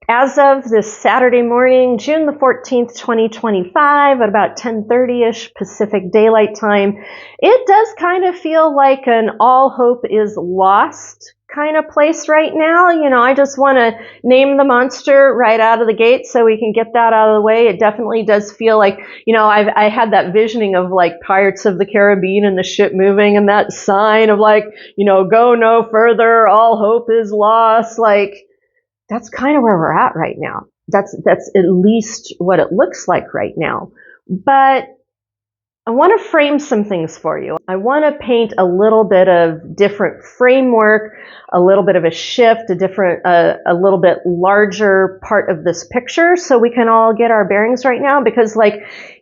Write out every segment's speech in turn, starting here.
As of this Saturday morning, June the 14th, 2025, at about 10:30-ish Pacific Daylight Time, it does kind of feel like an all hope is lost kind of place right now. I just want to name the monster right out of the gate so we can get that out of the way. It definitely does feel like, I had that visioning of like Pirates of the Caribbean and the ship moving and that sign of like, go no further, all hope is lost. Like, that's kind of where we're at right now. That's at least what it looks like right now. But I want to frame some things for you. I want to paint a little bit of different framework, a little bit of a shift, a little bit larger part of this picture so we can all get our bearings right now. Because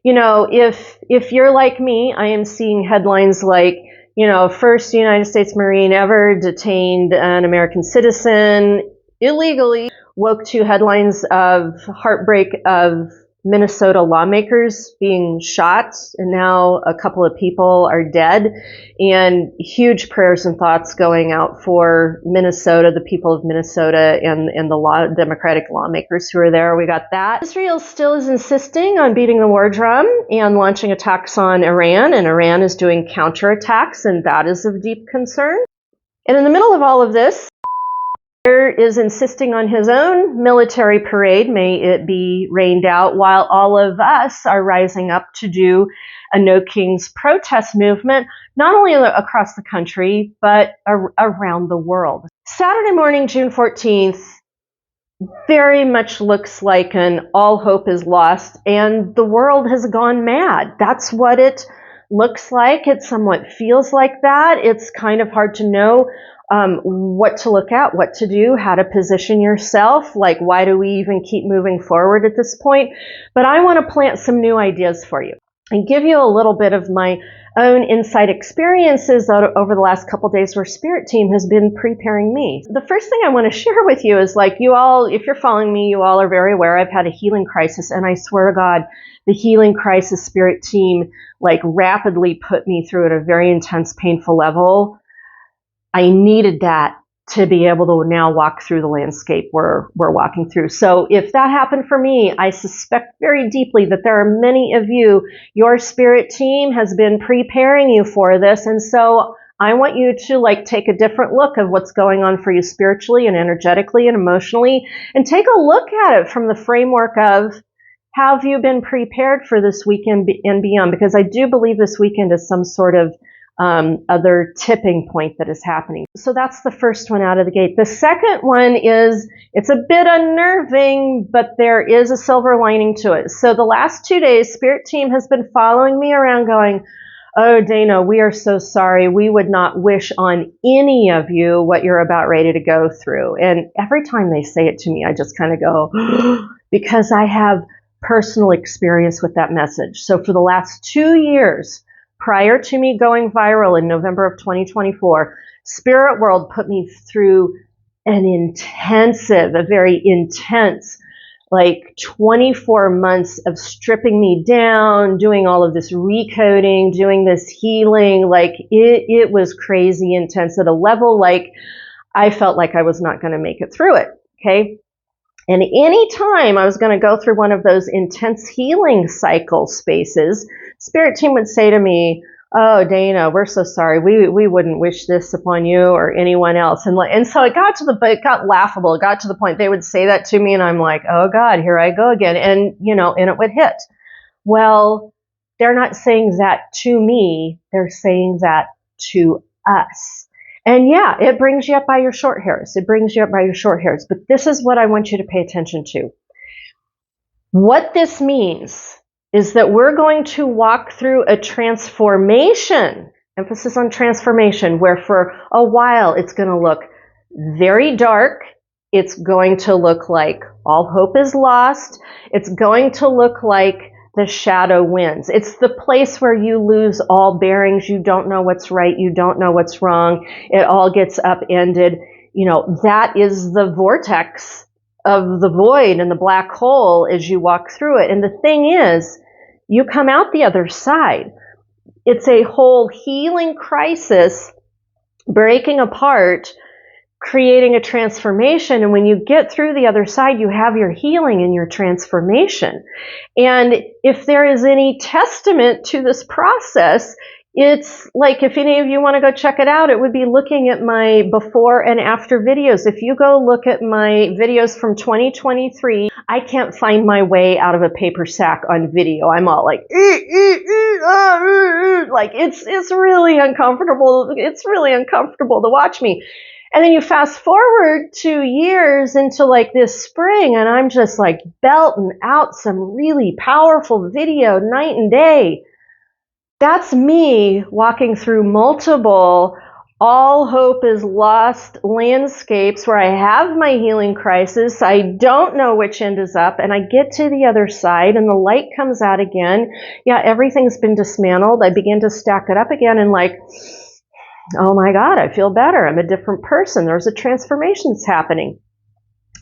if you're like me, I am seeing headlines like, first United States Marine ever detained an American citizen illegally, woke to headlines of heartbreak of Minnesota lawmakers being shot, and now a couple of people are dead, and huge prayers and thoughts going out for Minnesota, the people of Minnesota, and the Democratic lawmakers who are there. We got that. Israel still is insisting on beating the war drum and launching attacks on Iran, and Iran is doing counterattacks, and that is of deep concern. And in the middle of all of this, is insisting on his own military parade, may it be rained out, while all of us are rising up to do a No Kings protest movement, not only across the country, but around the world. Saturday morning, June 14th, very much looks like an all hope is lost and the world has gone mad. That's what it looks like. It somewhat feels like that. It's kind of hard to know what to look at, what to do, how to position yourself, like why do we even keep moving forward at this point? But I want to plant some new ideas for you and give you a little bit of my own insight experiences over the last couple days where Spirit Team has been preparing me. The first thing I want to share with you is like you all, if you're following me, you all are very aware I've had a healing crisis, and I swear to God, the healing crisis Spirit Team like rapidly put me through at a very intense, painful level. I needed that to be able to now walk through the landscape we're walking through. So if that happened for me, I suspect very deeply that there are many of you, your Spirit Team has been preparing you for this. And so I want you to like take a different look of what's going on for you spiritually and energetically and emotionally, and take a look at it from the framework of, have you been prepared for this weekend and beyond? Because I do believe this weekend is some sort of other tipping point that is happening. So that's the first one out of the gate. The second one is, it's a bit unnerving, but there is a silver lining to it. So the last 2 days, Spirit Team has been following me around going, oh, Dana, we are so sorry. We would not wish on any of you what you're about ready to go through. And every time they say it to me, I just kind of go, because I have personal experience with that message. So for the last 2 years, prior to me going viral in November of 2024, Spirit World put me through a very intense, like 24 months of stripping me down, doing all of this recoding, doing this healing. Like it was crazy intense at a level like I felt like I was not going to make it through it. Okay. And any time I was going to go through one of those intense healing cycle spaces, Spirit Team would say to me, oh, Dana, we're so sorry. We wouldn't wish this upon you or anyone else. And so it got laughable. It got to the point they would say that to me, and I'm like, oh God, here I go again. And it would hit. Well, they're not saying that to me. They're saying that to us. And yeah, it brings you up by your short hairs. But this is what I want you to pay attention to. What this means is that we're going to walk through a transformation, emphasis on transformation, where for a while it's going to look very dark. It's going to look like all hope is lost. It's going to look like the shadow wins. It's the place where you lose all bearings. You don't know what's right. You don't know what's wrong. It all gets upended. That is the vortex of the void and the black hole as you walk through it. And the thing is, you come out the other side. It's a whole healing crisis breaking apart, creating a transformation. And when you get through the other side, you have your healing and your transformation. And if there is any testament to this process, it's like, if any of you want to go check it out, it would be looking at my before and after videos. If you go look at my videos from 2023, I can't find my way out of a paper sack on video. I'm all like, like it's really uncomfortable. It's really uncomfortable to watch me. And then you fast forward 2 years into like this spring, and I'm just like belting out some really powerful video night and day. That's me walking through multiple all hope is lost landscapes where I have my healing crisis. I don't know which end is up, and I get to the other side and the light comes out again. Yeah, everything's been dismantled. I begin to stack it up again and like, oh my God, I feel better. I'm a different person. There's a transformation that's happening.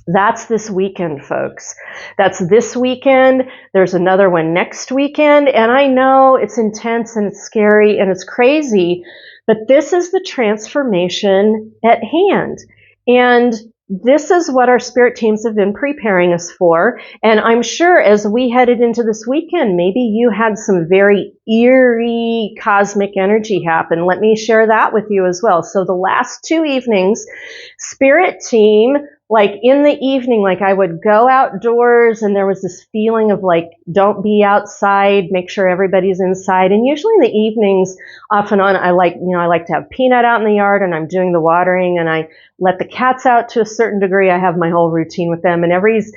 That's this weekend, folks. That's this weekend. There's another one next weekend. And I know it's intense and it's scary and it's crazy, but this is the transformation at hand. And this is what our spirit teams have been preparing us for. And I'm sure as we headed into this weekend, maybe you had some very eerie cosmic energy happen. Let me share that with you as well. So the last 2 evenings, spirit team, like in the evening, like I would go outdoors and there was this feeling of like, don't be outside, make sure everybody's inside. And usually in the evenings, off and on, I like to have Peanut out in the yard and I'm doing the watering and I let the cats out to a certain degree. I have my whole routine with them and everybody's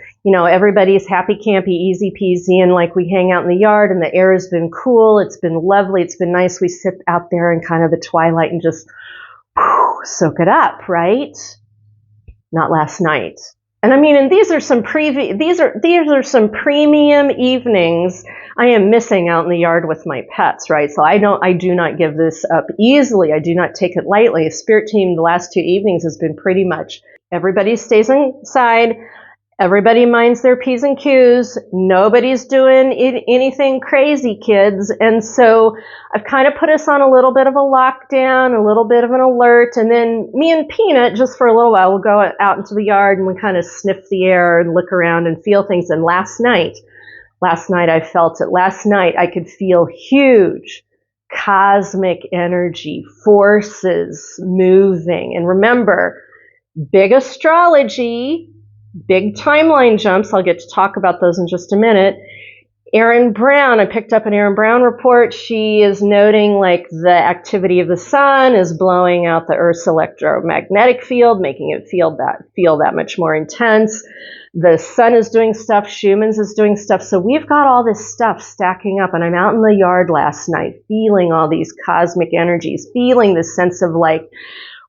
happy, campy, easy peasy. And like we hang out in the yard and the air has been cool. It's been lovely. It's been nice. We sit out there in kind of the twilight and just soak it up, right? Not last night. And I mean, and these are some premium evenings I am missing out in the yard with my pets, right? So I do not give this up easily. I do not take it lightly. Spirit team the last 2 evenings has been pretty much everybody stays inside. Everybody minds their P's and Q's. Nobody's doing anything crazy, kids. And so I've kind of put us on a little bit of a lockdown, a little bit of an alert. And then me and Peanut, just for a little while, we'll go out into the yard and we kind of sniff the air and look around and feel things. And last night I felt it. Last night I could feel huge cosmic energy, forces moving. And remember, big astrology, big timeline jumps. I'll get to talk about those in just a minute. Erin Brown, I picked up an Erin Brown report. She is noting like the activity of the sun is blowing out the Earth's electromagnetic field, making it feel that much more intense. The sun is doing stuff, Schumann's is doing stuff. So we've got all this stuff stacking up, and I'm out in the yard last night feeling all these cosmic energies, feeling this sense of like,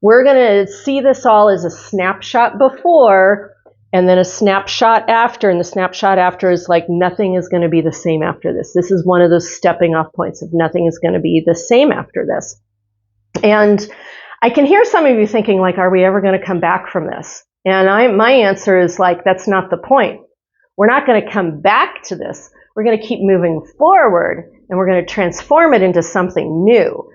we're going to see this all as a snapshot before and then a snapshot after, and the snapshot after is like nothing is going to be the same after this. This is one of those stepping off points of nothing is going to be the same after this. And I can hear some of you thinking like, are we ever going to come back from this? And my answer is like, that's not the point. We're not going to come back to this. We're going to keep moving forward and we're going to transform it into something new.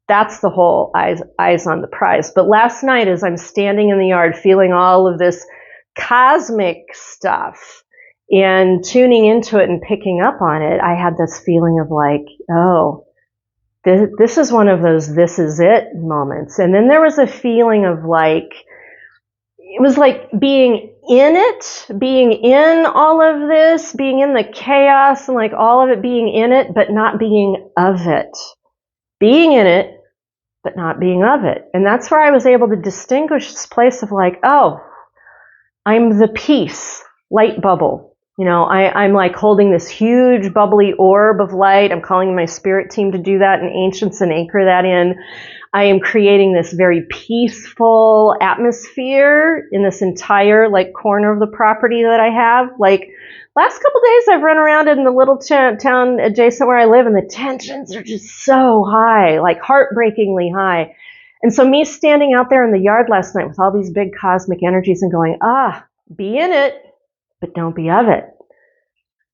That's the whole eyes on the prize. But last night as I'm standing in the yard feeling all of this cosmic stuff and tuning into it and picking up on it, I had this feeling of like, oh, this is one of those this is it moments. And then there was a feeling of like, it was like being in it, being in all of this, being in the chaos and like all of it, being in it, but not being of it. Being in it, but not being of it. And that's where I was able to distinguish this place of like, oh, I'm the peace light bubble. I'm like holding this huge bubbly orb of light. I'm calling my spirit team to do that in Ancients and anchor that in. I am creating this very peaceful atmosphere in this entire like corner of the property that I have. Like last couple days I've run around in the little town adjacent where I live and the tensions are just so high, like heartbreakingly high. And so me standing out there in the yard last night with all these big cosmic energies and going, be in it, but don't be of it.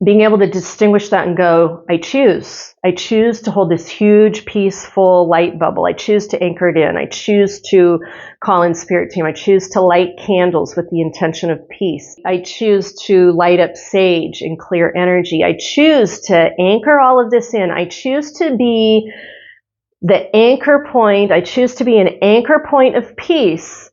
being able to distinguish that and go, I choose to hold this huge, peaceful light bubble. I choose to anchor it in. I choose to call in spirit team. I choose to light candles with the intention of peace. I choose to light up sage and clear energy. I choose to anchor all of this in. I choose to be the anchor point. I choose to be an anchor point of peace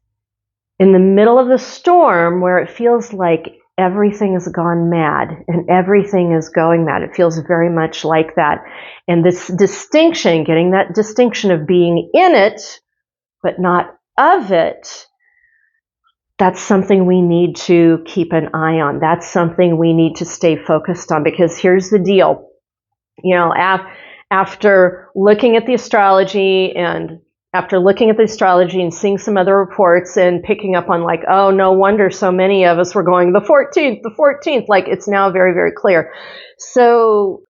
in the middle of the storm where it feels like everything has gone mad and everything is going mad. It feels very much like that. And this distinction, getting that distinction of being in it, but not of it, that's something we need to keep an eye on. That's something we need to stay focused on, because here's the deal. You know, after looking at the astrology and seeing some other reports and picking up on like, oh, no wonder so many of us were going the 14th, like it's now very, very clear. So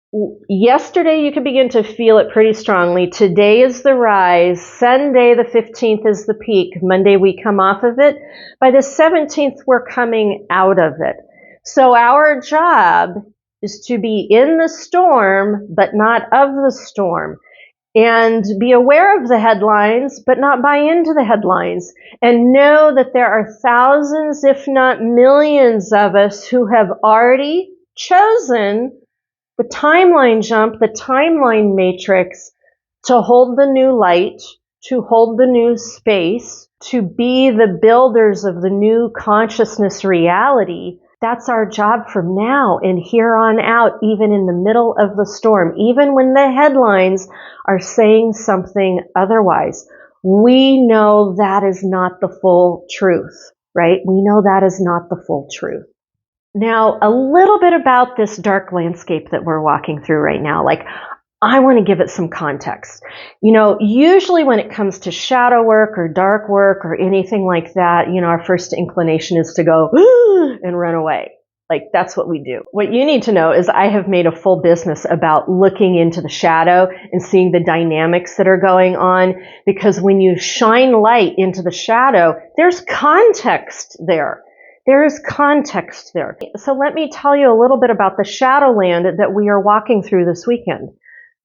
yesterday you could begin to feel it pretty strongly. Today is the rise. Sunday the 15th is the peak. Monday we come off of it. By the 17th we're coming out of it. So our job is to be in the storm, but not of the storm. And be aware of the headlines, but not buy into the headlines. And know that there are thousands, if not millions of us who have already chosen the timeline jump, the timeline matrix, to hold the new light, to hold the new space, to be the builders of the new consciousness reality. That's our job from now and here on out, even in the middle of the storm, even when the headlines are saying something otherwise. We know that is not the full truth, right? We know that is not the full truth. Now, a little bit about this dark landscape that we're walking through right now. Like, I want to give it some context. You know, usually when it comes to shadow work or dark work or anything like that, you know, our first inclination is to go and run away. Like, that's what we do. What you need to know is I have made a full business about looking into the shadow and seeing the dynamics that are going on, because when you shine light into the shadow, there's context there. There is context there. So let me tell you a little bit about the shadowland that we are walking through this weekend.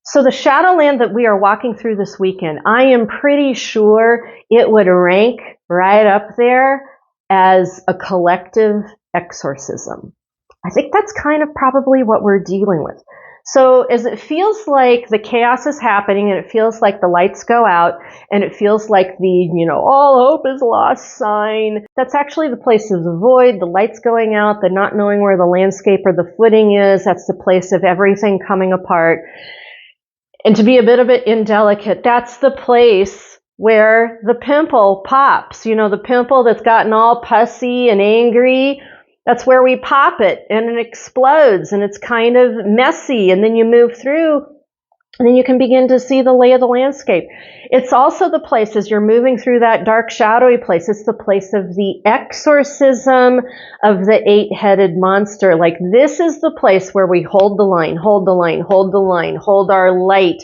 So the shadowland that we are walking through this weekend, I am pretty sure it would rank right up there as a collective exorcism. I think that's kind of probably what we're dealing with. So as it feels like the chaos is happening and it feels like the lights go out and it feels like the, you know, all hope is lost sign, that's actually the place of the void, the lights going out, the not knowing where the landscape or the footing is. That's the place of everything coming apart. And to be a bit indelicate, that's the place where the pimple pops. You know, the pimple that's gotten all pussy and angry, that's where we pop it and it explodes and it's kind of messy. And then you move through and then you can begin to see the lay of the landscape. It's also the place, as you're moving through that dark, shadowy place, it's the place of the exorcism of the 8-headed monster. Like, this is the place where we hold the line, hold the line, hold the line, hold our light,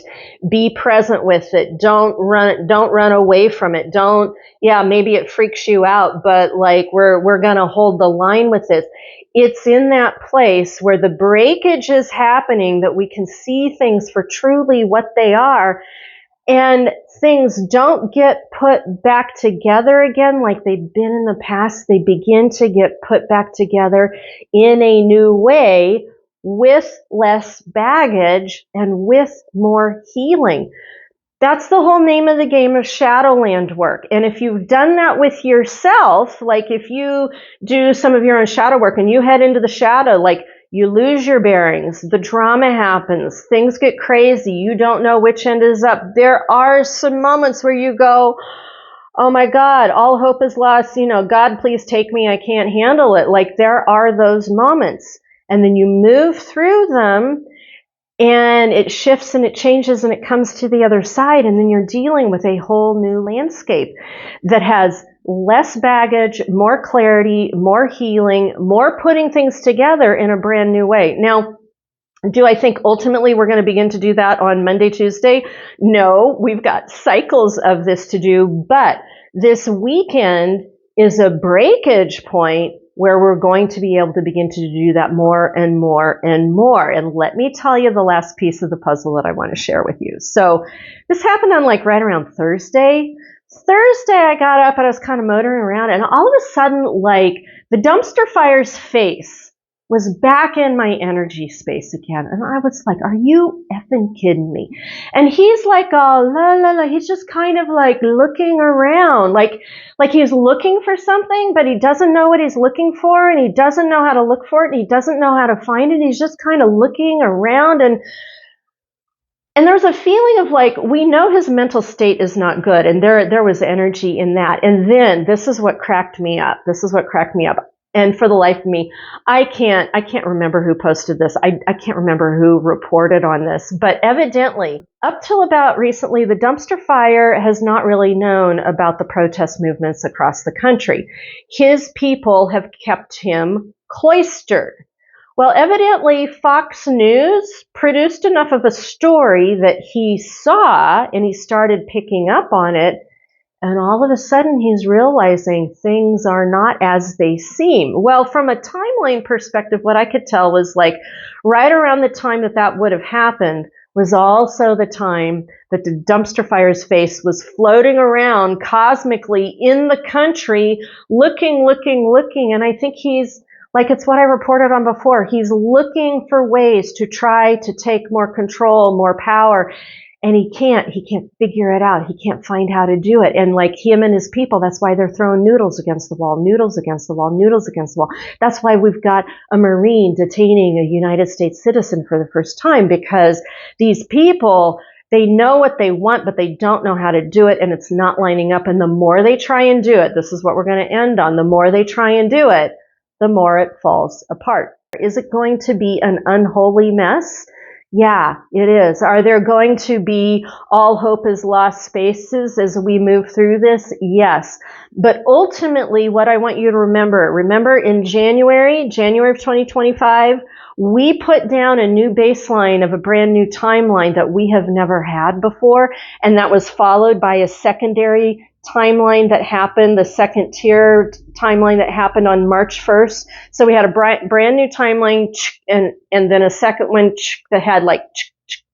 be present with it. Don't run away from it. Maybe it freaks you out, but like, we're going to hold the line with this. It's in that place where the breakage is happening that we can see things for truly what they are, and things don't get put back together again like they've been in the past. They begin to get put back together in a new way with less baggage and with more healing. That's the whole name of the game of Shadowland work. And if you've done that with yourself, like if you do some of your own shadow work and you head into the shadow, like you lose your bearings, the drama happens, things get crazy, you don't know which end is up. There are some moments where you go, oh my God, all hope is lost. You know, God, please take me. I can't handle it. Like, there are those moments. And then you move through them, and it shifts and it changes and it comes to the other side, and then you're dealing with a whole new landscape that has less baggage, more clarity, more healing, more putting things together in a brand new way. Now, do I think ultimately we're going to begin to do that on Monday, Tuesday? No, we've got cycles of this to do, but this weekend is a breakage point where we're going to be able to begin to do that more and more and more. And let me tell you the last piece of the puzzle that I want to share with you. So this happened on like right around Thursday. I got up and I was kind of motoring around, and all of a sudden, like, the dumpster fire's face was back in my energy space again. And I was like, are you effing kidding me? And he's like, oh, la, la, la. He's just kind of like looking around, like he's looking for something, but he doesn't know what he's looking for, and he doesn't know how to look for it, and he doesn't know how to find it. He's just kind of looking around, and there's a feeling of like, we know his mental state is not good, and there was energy in that. And then this is what cracked me up. And for the life of me, I can't remember who posted this. I can't remember who reported on this, but evidently, up till about recently, the dumpster fire has not really known about the protest movements across the country. His people have kept him cloistered. Well, evidently, Fox News produced enough of a story that he saw, and he started picking up on it. And all of a sudden, he's realizing things are not as they seem. Well, from a timeline perspective, what I could tell was like right around the time that would have happened was also the time that the dumpster fire's face was floating around cosmically in the country, looking. And I think he's, like, it's what I reported on before. He's looking for ways to try to take more control, more power. And he can't figure it out. He can't find how to do it. And like him and his people, that's why they're throwing noodles against the wall. That's why we've got a Marine detaining a United States citizen for the first time, because these people, they know what they want, but they don't know how to do it, and it's not lining up. And the more they try and do it, this is what we're going to end on, the more they try and do it, the more it falls apart. Is it going to be an unholy mess? Yeah, it is. Are there going to be all hope is lost spaces as we move through this? Yes. But ultimately, what I want you to remember in January of 2025, we put down a new baseline of a brand new timeline that we have never had before. And that was followed by a secondary timeline that happened, the second tier timeline that happened on March 1st. So we had a brand new timeline and then a second one that had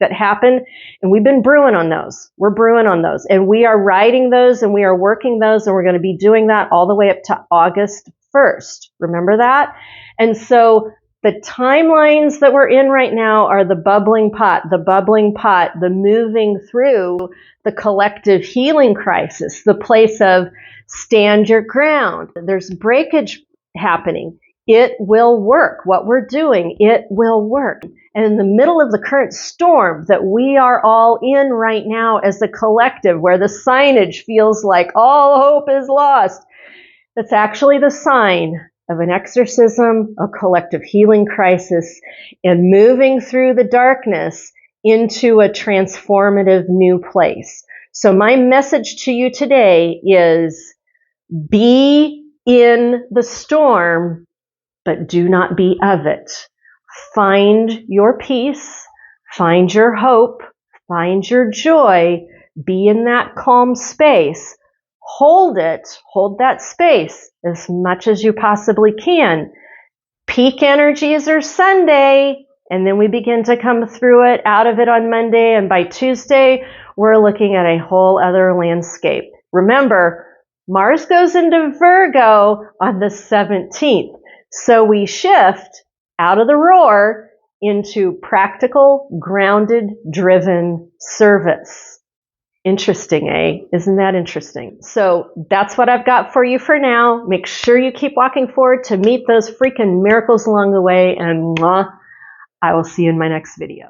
that happened. And we've been brewing on those. We're brewing on those. And we are writing those, and we are working those, and we're going to be doing that all the way up to August 1st. Remember that? And so the timelines that we're in right now are the bubbling pot, the moving through the collective healing crisis, the place of stand your ground. There's breakage happening. It will work. What we're doing, it will work. And in the middle of the current storm that we are all in right now as a collective, where the signage feels like all hope is lost, that's actually the sign of an exorcism, a collective healing crisis, and moving through the darkness into a transformative new place. So my message to you today is, be in the storm, but do not be of it. Find your peace, find your hope, find your joy, be in that calm space. Hold it, hold that space as much as you possibly can. Peak energies are Sunday, and then we begin to come through it, out of it on Monday, and by Tuesday, we're looking at a whole other landscape. Remember, Mars goes into Virgo on the 17th, so we shift out of the roar into practical, grounded, driven service. Interesting, eh? Isn't that interesting? So that's what I've got for you for now. Make sure you keep walking forward to meet those freaking miracles along the way, and I will see you in my next video.